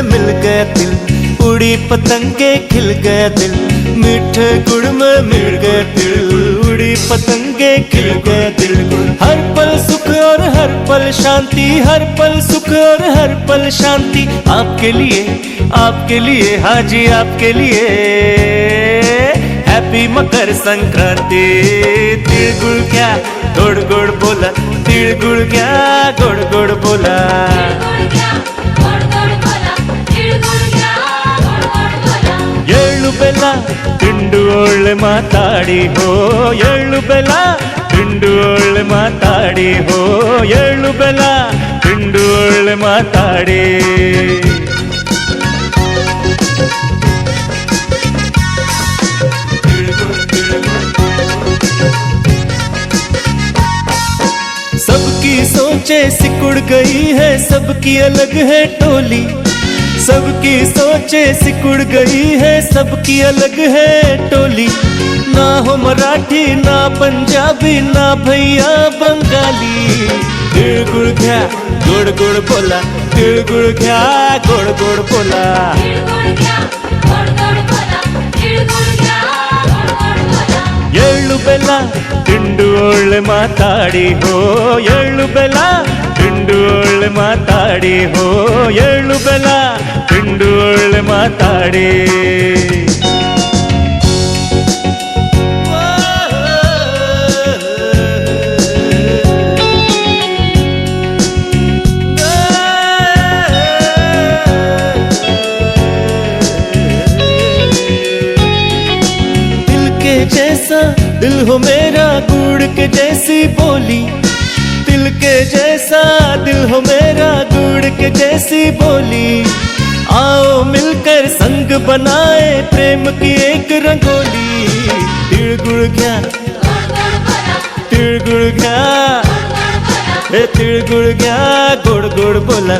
में मिल गया दिल, उड़ी पतंगे खिल गया दिल, मीठे गुड़ में मिल गया दिल, उड़ी पतंगे खिल गया दिल। हर पल सुख और हर पल शांति, हर पल सुख और हर पल शांति, आपके लिए हाँ जी आपके लिए। हैप्पी मकर संक्रांति। तिल गुड़ क्या गुड़ गुड़ बोला, तिल गुड़ क्या गुड़ गुड़ बोला। एळ्ळु बेल्ल तिंಡು ओळ्ळे माताಡಿ हो, एळ्ळु बेल्ल तिंಡು ओळ्ळे माताಡಿ हो, एळ्ळु बेल्ल तिंಡು ओळ्ळे माताಡಿ। सबकी सोचें सिकुड़ गई है, सबकी अलग है टोली, सबकी सोचें सिकुड़ गई है, सबकी अलग है टोली। ना हो मराठी ना पंजाबी ना भैया बंगाली। तिळ गुड़ घ्या गुड़ गुड़ बोला, तिळ गुड़ घ्या गुड़ गुड़ बोला। एळ्ळु बेल्ल तिंಡು ओळ्ळे माताಡಿ हो, एळ्ळु बेल्ल तिंಡು ओळ्ळे माताಡಿ हो, एळ्ळु बेल्ल तिंಡು ओळ्ळे माताಡಿ। जैसा दिल हो मेरा गुड़ के जैसी बोली, तिल के जैसा दिल हो मेरा गुड़ के जैसी बोली। आओ मिलकर संग बनाए प्रेम की एक रंगोली। तिल गुड़ घ्या तिल गुड़ घ्या, तिल गुड़ घ्या गुड़ गुड़ बोला,